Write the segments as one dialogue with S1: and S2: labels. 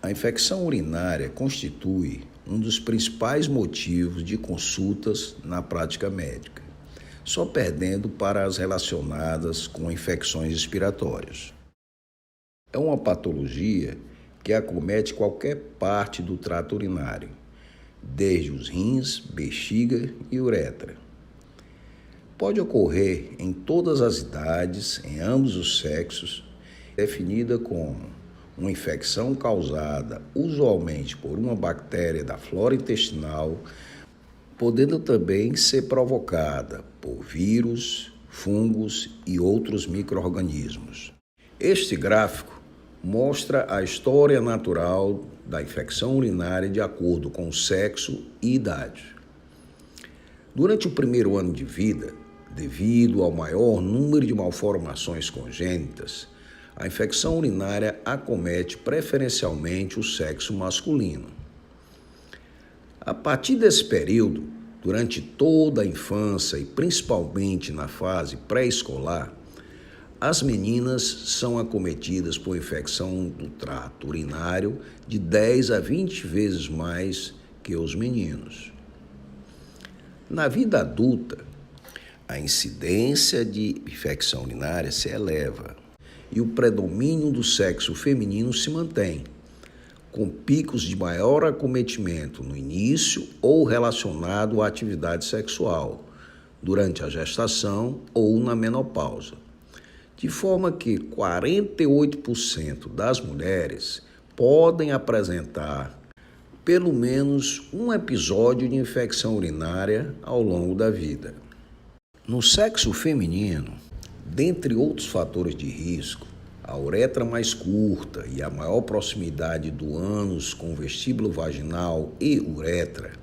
S1: A infecção urinária constitui um dos principais motivos de consultas na prática médica, só perdendo para as relacionadas com infecções respiratórias. É uma patologia que acomete qualquer parte do trato urinário, desde os rins, bexiga e uretra. Pode ocorrer em todas as idades, em ambos os sexos, definida como uma infecção causada usualmente por uma bactéria da flora intestinal, podendo também ser provocada por vírus, fungos e outros micro-organismos. Este gráfico mostra a história natural da infecção urinária de acordo com o sexo e idade. Durante o primeiro ano de vida, devido ao maior número de malformações congênitas, a infecção urinária acomete preferencialmente o sexo masculino. A partir desse período, durante toda a infância e principalmente na fase pré-escolar, as meninas são acometidas por infecção do trato urinário de 10 a 20 vezes mais que os meninos. Na vida adulta, a incidência de infecção urinária se eleva e o predomínio do sexo feminino se mantém, com picos de maior acometimento no início ou relacionado à atividade sexual, durante a gestação ou na menopausa. De forma que 48% das mulheres podem apresentar pelo menos um episódio de infecção urinária ao longo da vida. No sexo feminino, dentre outros fatores de risco, a uretra mais curta e a maior proximidade do ânus com o vestíbulo vaginal e uretra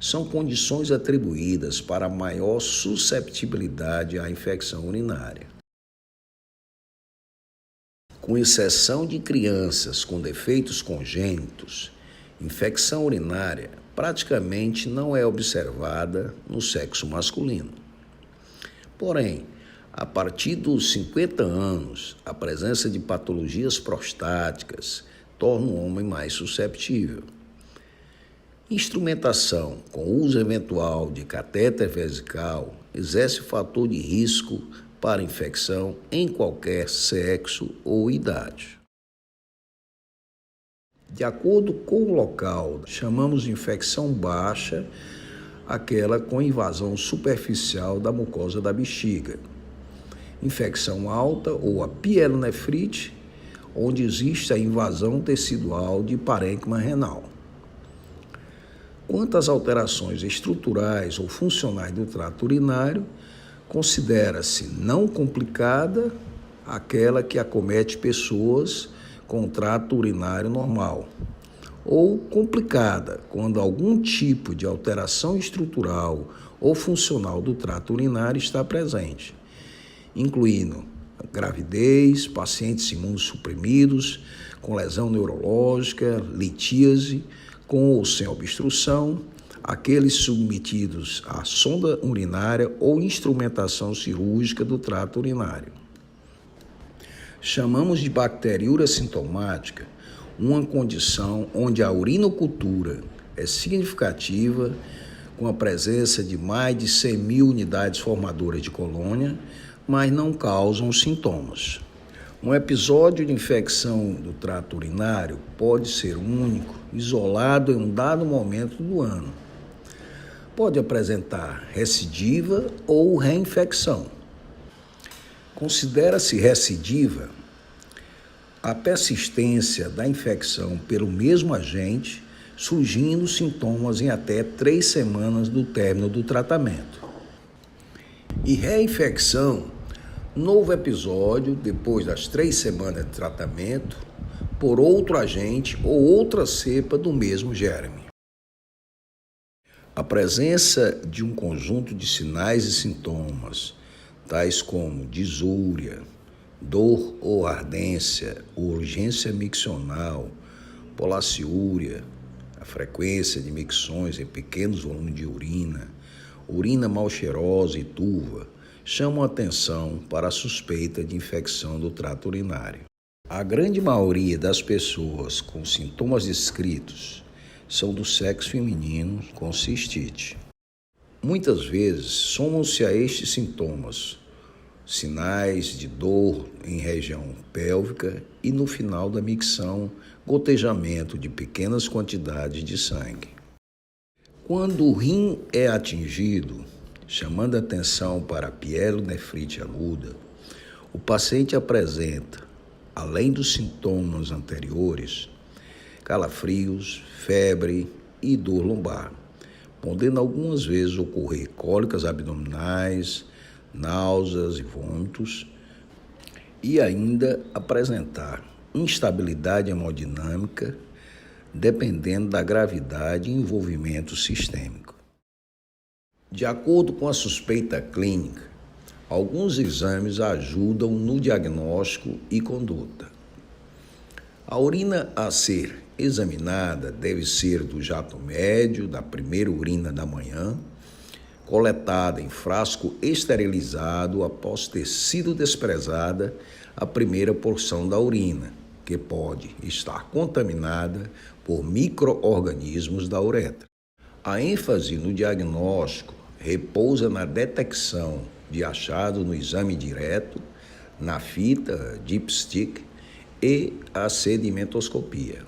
S1: são condições atribuídas para maior susceptibilidade à infecção urinária. Com exceção de crianças com defeitos congênitos, infecção urinária praticamente não é observada no sexo masculino. Porém, a partir dos 50 anos, a presença de patologias prostáticas torna o homem mais susceptível. Instrumentação com uso eventual de catéter vesical exerce fator de risco para infecção em qualquer sexo ou idade. De acordo com o local, chamamos de infecção baixa aquela com invasão superficial da mucosa da bexiga. Infecção alta ou a pielonefrite, onde existe a invasão tecidual de parênquima renal. Quanto às alterações estruturais ou funcionais do trato urinário, considera-se não complicada aquela que acomete pessoas com trato urinário normal, ou complicada quando algum tipo de alteração estrutural ou funcional do trato urinário está presente, incluindo gravidez, pacientes imunossuprimidos, com lesão neurológica, litíase, com ou sem obstrução, aqueles submetidos à sonda urinária ou instrumentação cirúrgica do trato urinário. Chamamos de bacteriúria sintomática uma condição onde a urinocultura é significativa, com a presença de mais de 100 mil unidades formadoras de colônia, mas não causam sintomas. Um episódio de infecção do trato urinário pode ser único, isolado em um dado momento do ano. Pode apresentar recidiva ou reinfecção. Considera-se recidiva a persistência da infecção pelo mesmo agente, surgindo sintomas em até 3 semanas do término do tratamento. E reinfecção, novo episódio depois das 3 semanas de tratamento por outro agente ou outra cepa do mesmo germe. A presença de um conjunto de sinais e sintomas, tais como disúria, dor ou ardência, urgência miccional, polaciúria, a frequência de micções em pequenos volumes de urina, urina mal cheirosa e turva, chamam a atenção para a suspeita de infecção do trato urinário. A grande maioria das pessoas com sintomas descritos são do sexo feminino com cistite. Muitas vezes somam-se a estes sintomas sinais de dor em região pélvica e, no final da micção, gotejamento de pequenas quantidades de sangue. Quando o rim é atingido, chamando atenção para a pielonefrite aguda, o paciente apresenta, além dos sintomas anteriores, calafrios, febre e dor lombar, podendo algumas vezes ocorrer cólicas abdominais, náuseas e vômitos, e ainda apresentar instabilidade hemodinâmica, dependendo da gravidade e envolvimento sistêmico. De acordo com a suspeita clínica, alguns exames ajudam no diagnóstico e conduta. A urina a ser examinada deve ser do jato médio da primeira urina da manhã, coletada em frasco esterilizado após ter sido desprezada a primeira porção da urina, que pode estar contaminada por micro-organismos da uretra. A ênfase no diagnóstico repousa na detecção de achado no exame direto, na fita dipstick e a sedimentoscopia.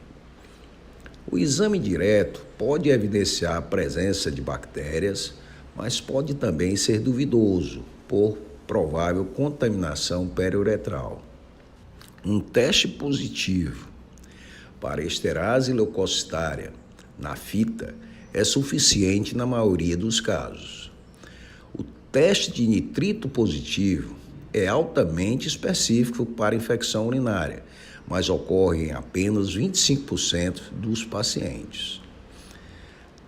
S1: O exame direto pode evidenciar a presença de bactérias, mas pode também ser duvidoso por provável contaminação periuretral. Um teste positivo para esterase leucocitária na fita é suficiente na maioria dos casos. O teste de nitrito positivo é altamente específico para infecção urinária, mas ocorre em apenas 25% dos pacientes.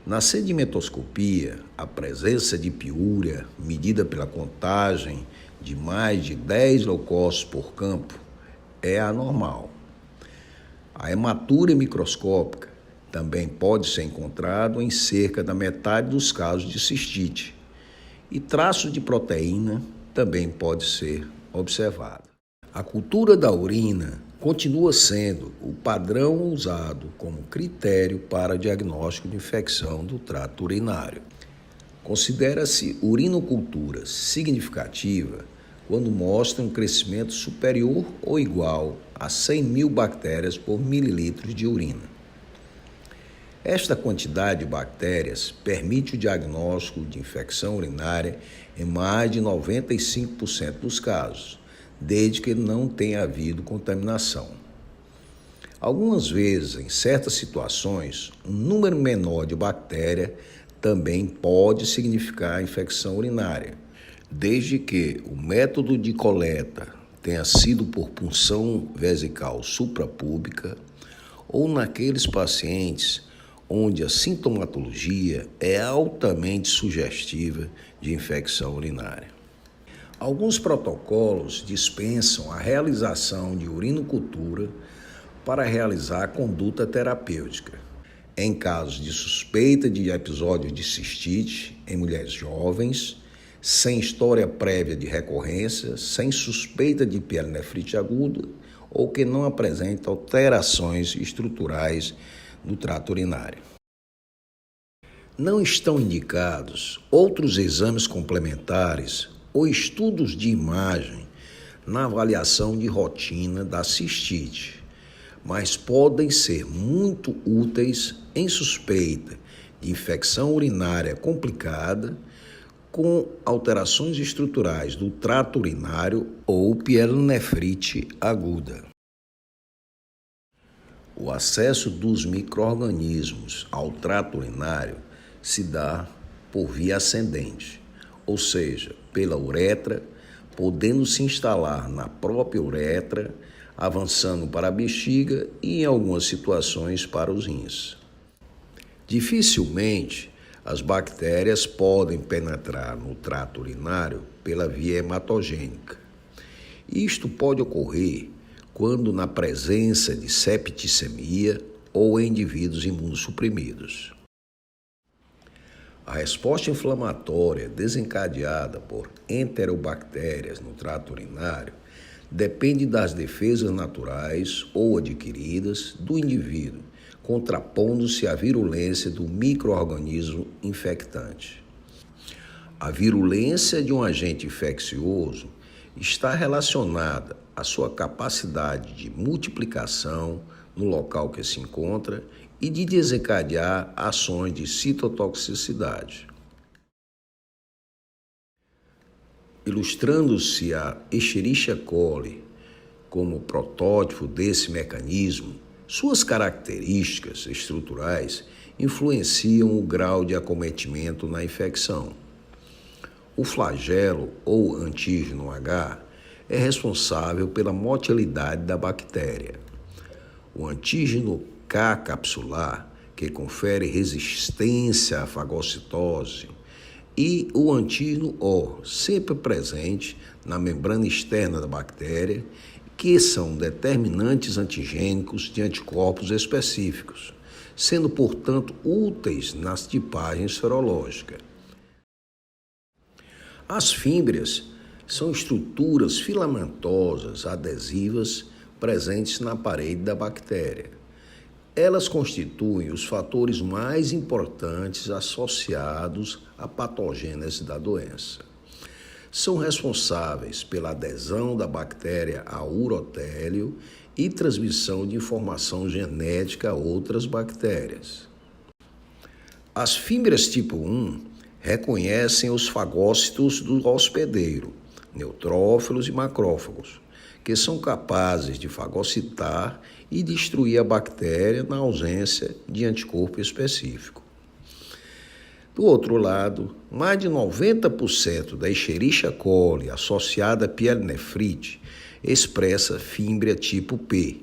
S1: Na sedimentoscopia, a presença de piúria, medida pela contagem de mais de 10 leucócitos por campo, é anormal. A hematúria microscópica também pode ser encontrado em cerca da metade dos casos de cistite, e traço de proteína também pode ser observado. A cultura da urina continua sendo o padrão usado como critério para diagnóstico de infecção do trato urinário. Considera-se urinocultura significativa quando mostra um crescimento superior ou igual a 100.000 bactérias por mililitro de urina. Esta quantidade de bactérias permite o diagnóstico de infecção urinária em mais de 95% dos casos, desde que não tenha havido contaminação. Algumas vezes, em certas situações, um número menor de bactéria também pode significar infecção urinária, desde que o método de coleta tenha sido por punção vesical suprapúbica ou naqueles pacientes onde a sintomatologia é altamente sugestiva de infecção urinária. Alguns protocolos dispensam a realização de urinocultura para realizar a conduta terapêutica. Em casos de suspeita de episódio de cistite em mulheres jovens, sem história prévia de recorrência, sem suspeita de pielonefrite aguda ou que não apresenta alterações estruturais do trato urinário. Não estão indicados outros exames complementares ou estudos de imagem na avaliação de rotina da cistite, mas podem ser muito úteis em suspeita de infecção urinária complicada com alterações estruturais do trato urinário ou pielonefrite aguda. O acesso dos micro-organismos ao trato urinário se dá por via ascendente, ou seja, pela uretra, podendo se instalar na própria uretra, avançando para a bexiga e, em algumas situações, para os rins. Dificilmente, as bactérias podem penetrar no trato urinário pela via hematogênica. Isto pode ocorrer quando na presença de septicemia ou em indivíduos imunossuprimidos. A resposta inflamatória desencadeada por enterobactérias no trato urinário depende das defesas naturais ou adquiridas do indivíduo, contrapondo-se à virulência do micro-organismo infectante. A virulência de um agente infeccioso está relacionada à sua capacidade de multiplicação no local que se encontra e de desencadear ações de citotoxicidade. Ilustrando-se a Escherichia coli como protótipo desse mecanismo, suas características estruturais influenciam o grau de acometimento na infecção. O flagelo ou antígeno H é responsável pela motilidade da bactéria. O antígeno K capsular, que confere resistência à fagocitose, e o antígeno O, sempre presente na membrana externa da bactéria, que são determinantes antigênicos de anticorpos específicos, sendo, portanto, úteis nas tipagens serológicas. As fímbrias são estruturas filamentosas adesivas presentes na parede da bactéria. Elas constituem os fatores mais importantes associados à patogênese da doença. São responsáveis pela adesão da bactéria ao urotélio e transmissão de informação genética a outras bactérias. As fímbrias tipo 1 reconhecem os fagócitos do hospedeiro, neutrófilos e macrófagos, que são capazes de fagocitar e destruir a bactéria na ausência de anticorpo específico. Do outro lado, mais de 90% da Escherichia coli associada à pielonefrite expressa fímbria tipo P,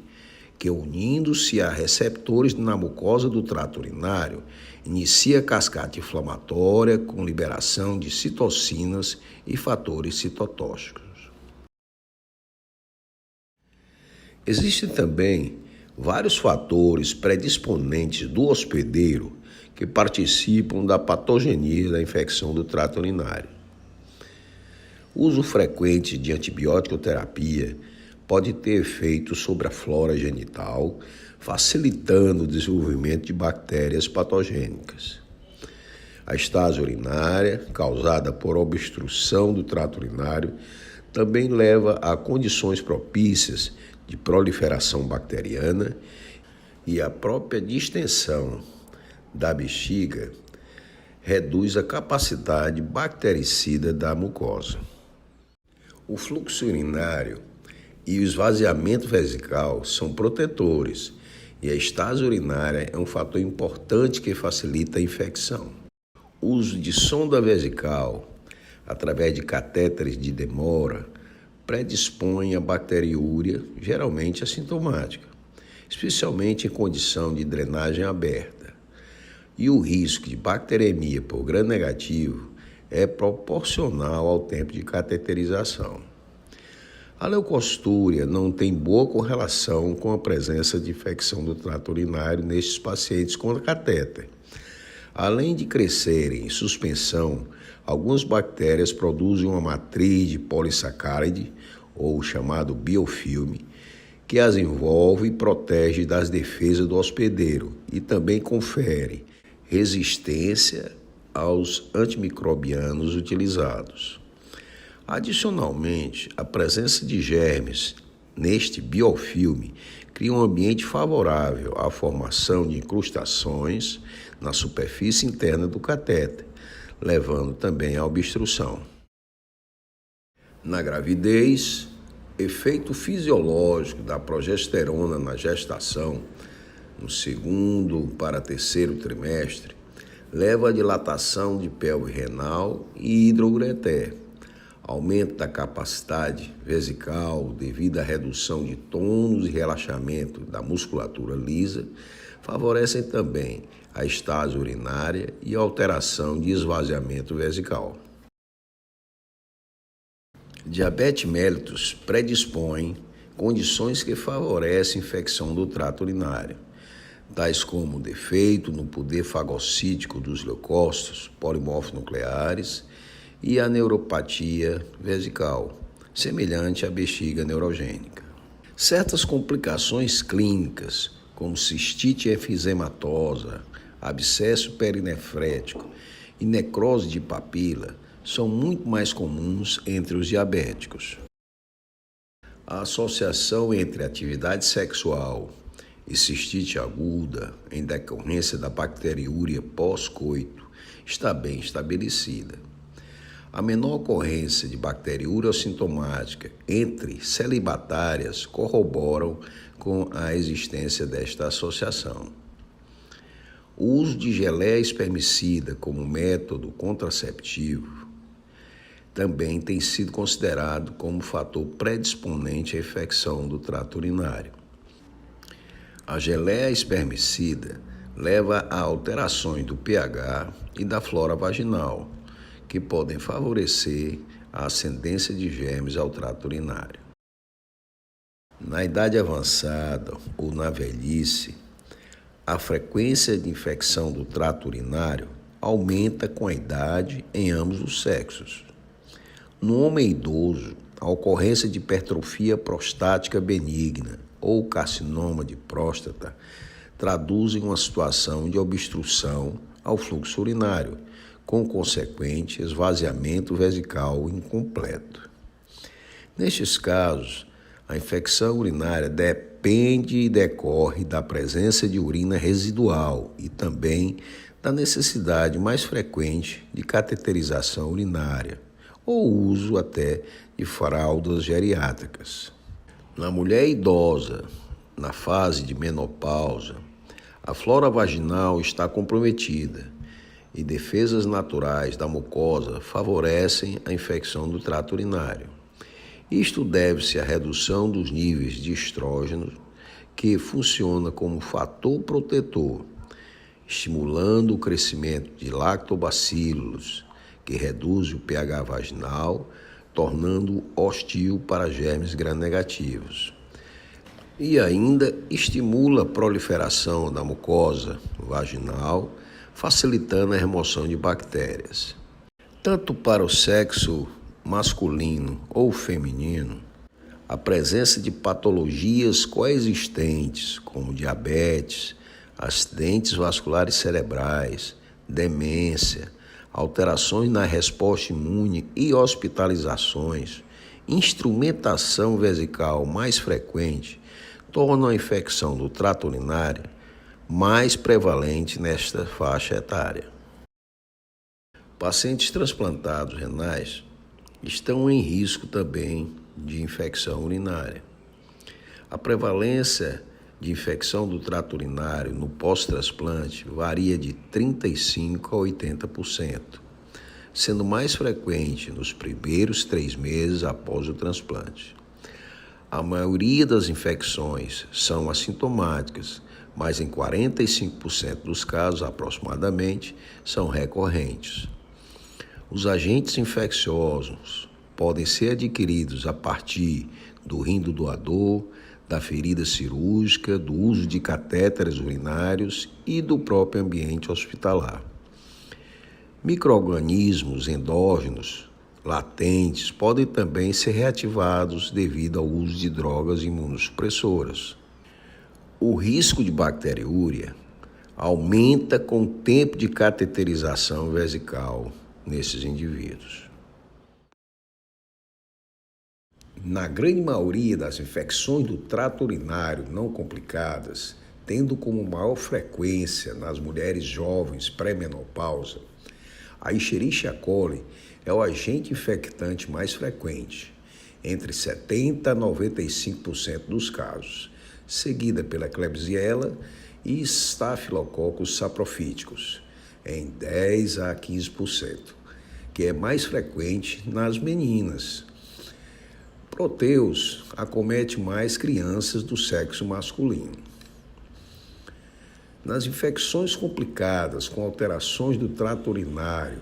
S1: que, unindo-se a receptores na mucosa do trato urinário, inicia cascata inflamatória com liberação de citocinas e fatores citotóxicos. Existem também vários fatores predisponentes do hospedeiro que participam da patogenia da infecção do trato urinário. O uso frequente de antibiótico-terapia pode ter efeito sobre a flora genital, facilitando o desenvolvimento de bactérias patogênicas. A estase urinária, causada por obstrução do trato urinário, também leva a condições propícias de proliferação bacteriana e a própria distensão da bexiga reduz a capacidade bactericida da mucosa. O fluxo urinário e o esvaziamento vesical são protetores e a estase urinária é um fator importante que facilita a infecção. O uso de sonda vesical através de catéteres de demora predispõe a bacteriúria, geralmente assintomática, especialmente em condição de drenagem aberta. E o risco de bacteremia por gram-negativo é proporcional ao tempo de cateterização. A leucostúria não tem boa correlação com a presença de infecção do trato urinário nesses pacientes com catéter. Além de crescerem em suspensão, algumas bactérias produzem uma matriz de polissacáride, ou chamado biofilme, que as envolve e protege das defesas do hospedeiro e também confere resistência aos antimicrobianos utilizados. Adicionalmente, a presença de germes neste biofilme cria um ambiente favorável à formação de incrustações na superfície interna do catéter, levando também à obstrução. Na gravidez, efeito fisiológico da progesterona na gestação, no segundo para terceiro trimestre, leva à dilatação de pelve renal e hidroureter, aumento da capacidade vesical devido à redução de tônus e relaxamento da musculatura lisa, favorecem também a estase urinária e a alteração de esvaziamento vesical. Diabetes mellitus predispõe condições que favorecem a infecção do trato urinário, tais como defeito no poder fagocítico dos leucócitos polimorfo nucleares e a neuropatia vesical, semelhante à bexiga neurogênica. Certas complicações clínicas, como cistite efizematosa, abscesso perinefrético e necrose de papila, são muito mais comuns entre os diabéticos. A associação entre atividade sexual e cistite aguda em decorrência da bacteriúria pós-coito está bem estabelecida. A menor ocorrência de bacteriúria assintomática entre celibatárias corroboram com a existência desta associação. O uso de geleia espermicida como método contraceptivo também tem sido considerado como fator predisponente à infecção do trato urinário. A geleia espermicida leva a alterações do pH e da flora vaginal, que podem favorecer a ascendência de germes ao trato urinário. Na idade avançada ou na velhice, a frequência de infecção do trato urinário aumenta com a idade em ambos os sexos. No homem idoso, a ocorrência de hipertrofia prostática benigna ou carcinoma de próstata traduzem uma situação de obstrução ao fluxo urinário, com consequente esvaziamento vesical incompleto. Nestes casos, a infecção urinária depende e decorre da presença de urina residual e também da necessidade mais frequente de cateterização urinária, ou uso até de fraldas geriátricas. Na mulher idosa, na fase de menopausa, a flora vaginal está comprometida e defesas naturais da mucosa favorecem a infecção do trato urinário. Isto deve-se à redução dos níveis de estrógeno, que funciona como fator protetor, estimulando o crescimento de lactobacilos, que reduz o pH vaginal, tornando-o hostil para germes gram-negativos. E ainda estimula a proliferação da mucosa vaginal, facilitando a remoção de bactérias. Tanto para o sexo masculino ou feminino, a presença de patologias coexistentes, como diabetes, acidentes vasculares cerebrais, demência, alterações na resposta imune e hospitalizações, instrumentação vesical mais frequente, tornam a infecção do trato urinário mais prevalente nesta faixa etária. Pacientes transplantados renais estão em risco também de infecção urinária. A prevalência de infecção do trato urinário no pós-transplante varia de 35% a 80%, sendo mais frequente nos primeiros 3 meses após o transplante. A maioria das infecções são assintomáticas, mas em 45% dos casos, aproximadamente, são recorrentes. Os agentes infecciosos podem ser adquiridos a partir do rim do doador, da ferida cirúrgica, do uso de catéteres urinários e do próprio ambiente hospitalar. Micro-organismos endógenos latentes podem também ser reativados devido ao uso de drogas imunossupressoras. O risco de bacteriúria aumenta com o tempo de cateterização vesical nesses indivíduos. Na grande maioria das infecções do trato urinário não complicadas, tendo como maior frequência nas mulheres jovens pré-menopausa, a Escherichia coli é o agente infectante mais frequente, entre 70% a 95% dos casos, seguida pela Klebsiella e Staphylococcus saprophyticus, em 10% a 15%, que é mais frequente nas meninas. Proteus acomete mais crianças do sexo masculino. Nas infecções complicadas com alterações do trato urinário,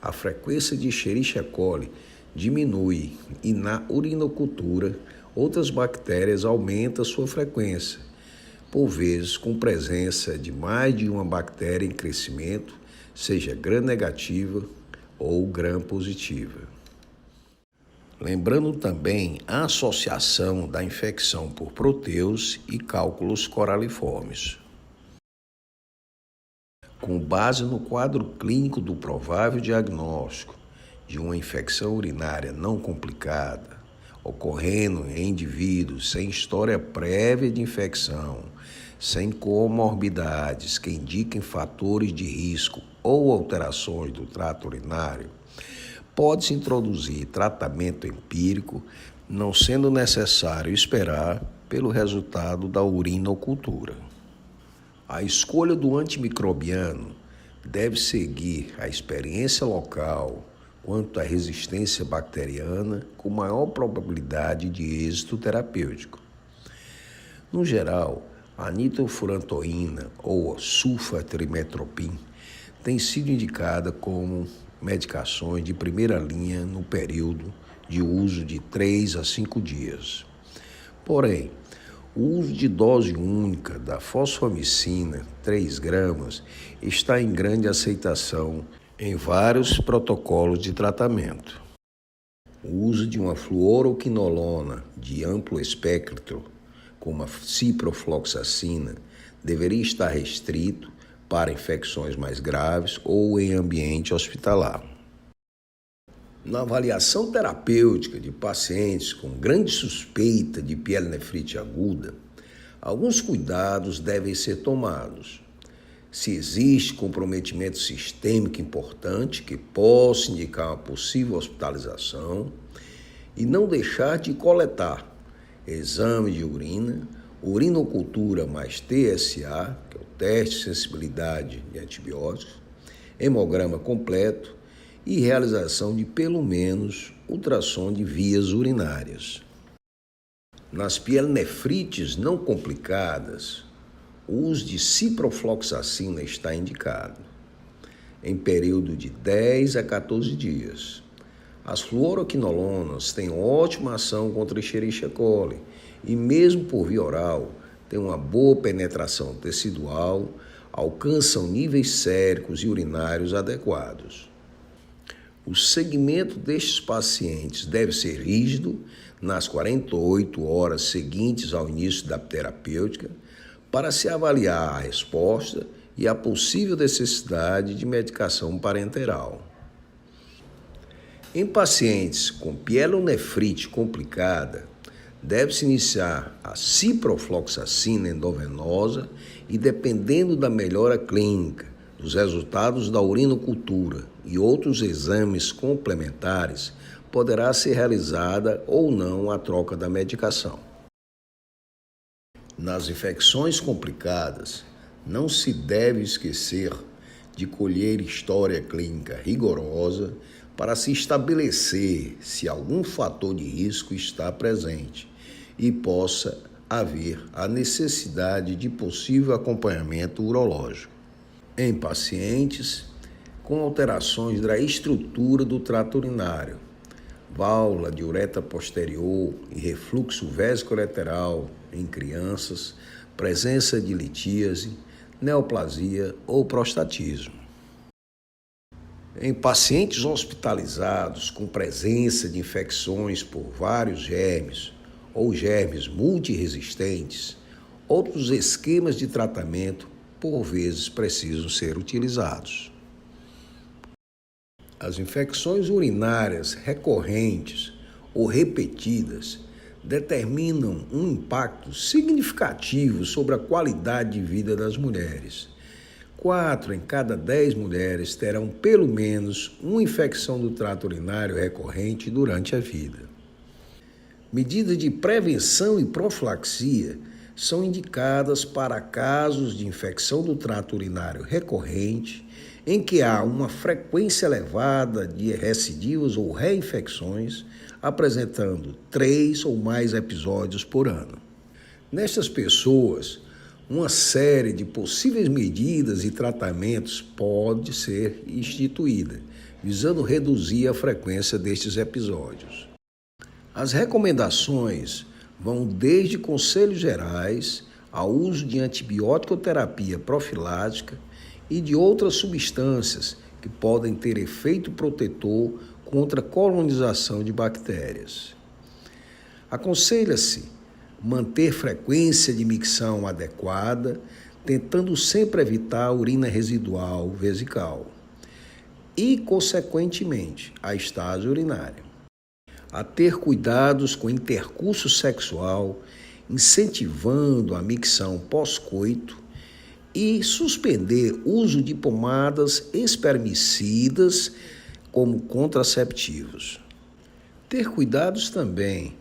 S1: a frequência de Escherichia coli diminui e na urinocultura outras bactérias aumentam sua frequência, por vezes com presença de mais de uma bactéria em crescimento, seja gram-negativa ou gram-positiva. lembrando também a associação da infecção por proteus e cálculos coraliformes. Com base no quadro clínico do provável diagnóstico de uma infecção urinária não complicada, ocorrendo em indivíduos sem história prévia de infecção, sem comorbidades que indiquem fatores de risco ou alterações do trato urinário, pode-se introduzir tratamento empírico, não sendo necessário esperar pelo resultado da urinocultura. A escolha do antimicrobiano deve seguir a experiência local quanto à resistência bacteriana com maior probabilidade de êxito terapêutico. No geral, a nitrofurantoína ou sulfatrimetropin tem sido indicada como medicações de primeira linha no período de uso de 3 a 5 dias. Porém, o uso de dose única da fosfomicina, 3 gramas, está em grande aceitação em vários protocolos de tratamento. O uso de uma fluoroquinolona de amplo espectro, como a ciprofloxacina, deveria estar restrito para infecções mais graves ou em ambiente hospitalar. Na avaliação terapêutica de pacientes com grande suspeita de pielonefrite aguda, alguns cuidados devem ser tomados. Se existe comprometimento sistêmico importante que possa indicar uma possível hospitalização, e não deixar de coletar exame de urina, urinocultura mais TSA, que é o teste de sensibilidade de antibióticos, hemograma completo, e realização de pelo menos ultrassom de vias urinárias. Nas pielonefrites não complicadas, o uso de ciprofloxacina está indicado, em período de 10 a 14 dias. As fluoroquinolonas têm ótima ação contra Escherichia coli e, mesmo por via oral, têm uma boa penetração tecidual, alcançam níveis séricos e urinários adequados. O segmento destes pacientes deve ser rígido nas 48 horas seguintes ao início da terapêutica para se avaliar a resposta e a possível necessidade de medicação parenteral. Em pacientes com pielonefrite complicada, deve-se iniciar a ciprofloxacina endovenosa e, dependendo da melhora clínica, dos resultados da urinocultura e outros exames complementares, poderá ser realizada ou não a troca da medicação. Nas infecções complicadas, não se deve esquecer de colher história clínica rigorosa para se estabelecer se algum fator de risco está presente e possa haver a necessidade de possível acompanhamento urológico. Em pacientes com alterações da estrutura do trato urinário, válvula de uretra posterior e refluxo vesicolateral em crianças, presença de litíase, neoplasia ou prostatismo. Em pacientes hospitalizados com presença de infecções por vários germes ou germes multiresistentes, outros esquemas de tratamento por vezes precisam ser utilizados. As infecções urinárias recorrentes ou repetidas determinam um impacto significativo sobre a qualidade de vida das mulheres. 4 em cada 10 mulheres terão pelo menos uma infecção do trato urinário recorrente durante a vida. Medidas de prevenção e profilaxia são indicadas para casos de infecção do trato urinário recorrente, em que há uma frequência elevada de recidivas ou reinfecções, apresentando 3 ou mais episódios por ano. Nestas pessoas, uma série de possíveis medidas e tratamentos pode ser instituída, visando reduzir a frequência destes episódios. As recomendações vão desde conselhos gerais ao uso de antibiótico-terapia profilática e de outras substâncias que podem ter efeito protetor contra a colonização de bactérias. Aconselha-se manter frequência de micção adequada, tentando sempre evitar a urina residual vesical e, consequentemente, a estase urinária. A ter cuidados com o intercurso sexual, incentivando a micção pós-coito e suspender o uso de pomadas espermicidas como contraceptivos. Ter cuidados também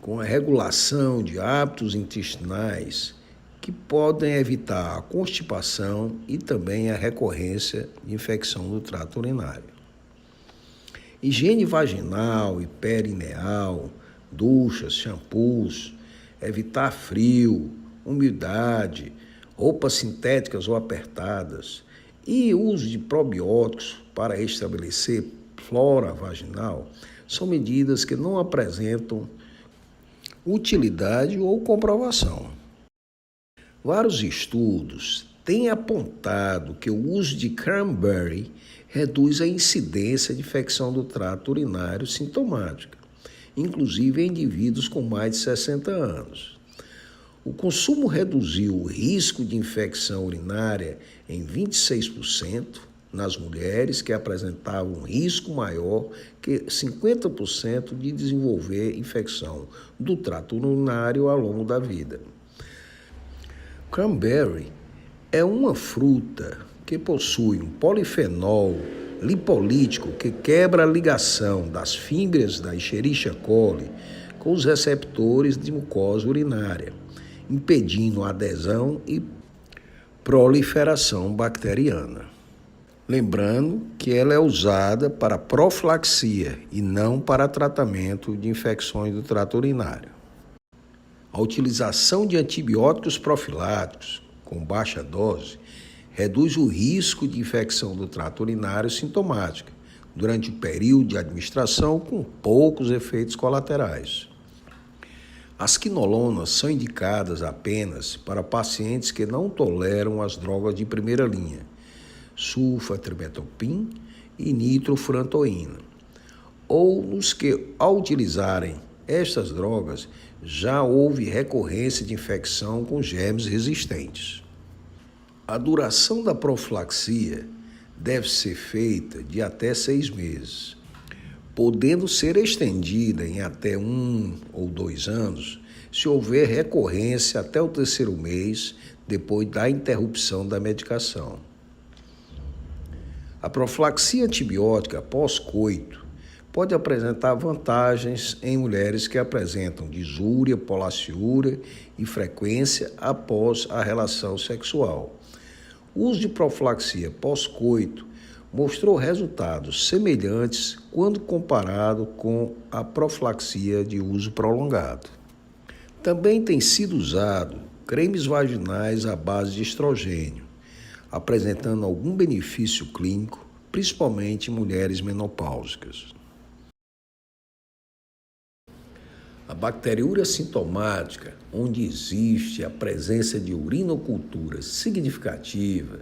S1: com a regulação de hábitos intestinais que podem evitar a constipação e também a recorrência de infecção do trato urinário. Higiene vaginal e perineal, duchas, shampoos, evitar frio, umidade, roupas sintéticas ou apertadas e uso de probióticos para estabelecer flora vaginal são medidas que não apresentam utilidade ou comprovação. Vários estudos têm apontado que o uso de cranberry reduz a incidência de infecção do trato urinário sintomática, inclusive em indivíduos com mais de 60 anos. O consumo reduziu o risco de infecção urinária em 26% nas mulheres que apresentavam um risco maior que 50% de desenvolver infecção do trato urinário ao longo da vida. Cranberry é uma fruta que possui um polifenol lipolítico que quebra a ligação das fibras da Escherichia coli com os receptores de mucosa urinária, impedindo a adesão e proliferação bacteriana. Lembrando que ela é usada para profilaxia e não para tratamento de infecções do trato urinário. A utilização de antibióticos profiláticos com baixa dose reduz o risco de infecção do trato urinário sintomática durante o período de administração com poucos efeitos colaterais. As quinolonas são indicadas apenas para pacientes que não toleram as drogas de primeira linha, sulfatriptopin e nitrofurantoína, ou nos que, ao utilizarem estas drogas, já houve recorrência de infecção com germes resistentes. A duração da profilaxia deve ser feita de até 6 meses, podendo ser estendida em até 1 ou 2 anos, se houver recorrência até o 3º mês depois da interrupção da medicação. A profilaxia antibiótica pós-coito pode apresentar vantagens em mulheres que apresentam disúria, polaciúria e frequência após a relação sexual. O uso de profilaxia pós-coito mostrou resultados semelhantes quando comparado com a profilaxia de uso prolongado. Também tem sido usado cremes vaginais à base de estrogênio, apresentando algum benefício clínico, principalmente em mulheres menopáusicas. A bacteriúria sintomática, onde existe a presença de urinocultura significativa,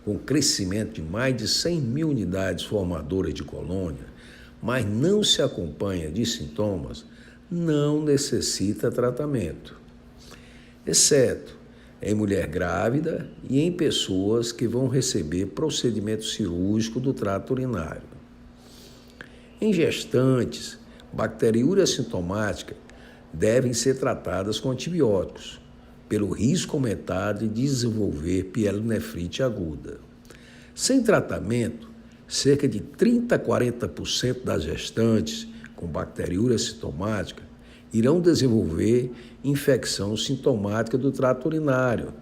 S1: com crescimento de mais de 100 mil unidades formadoras de colônia, mas não se acompanha de sintomas, não necessita tratamento, exceto em mulher grávida e em pessoas que vão receber procedimento cirúrgico do trato urinário. Em gestantes, bacteriúria sintomática devem ser tratadas com antibióticos, pelo risco aumentado de desenvolver pielonefrite aguda. Sem tratamento, cerca de 30 a 40% das gestantes com bacteriúria sintomática irão desenvolver infecção sintomática do trato urinário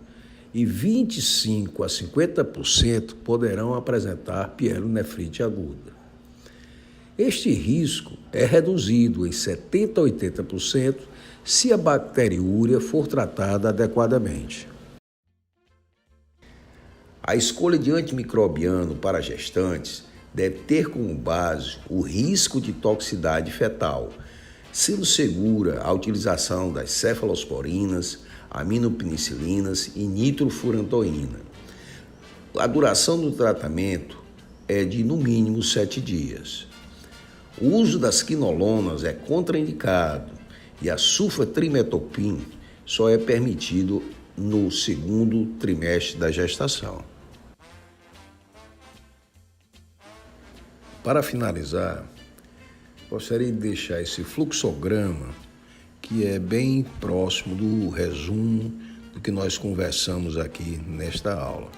S1: e 25 a 50% poderão apresentar pielonefrite aguda. Este risco é reduzido em 70 a 80% se a bacteriúria for tratada adequadamente. A escolha de antimicrobiano para gestantes deve ter como base o risco de toxicidade fetal, sendo segura a utilização das cefalosporinas, aminopenicilinas e nitrofurantoína. A duração do tratamento é de no mínimo 7 dias. O uso das quinolonas é contraindicado e a sulfatrimetopim só é permitido no segundo trimestre da gestação. Para finalizar, gostaria de deixar esse fluxograma que é bem próximo do resumo do que nós conversamos aqui nesta aula.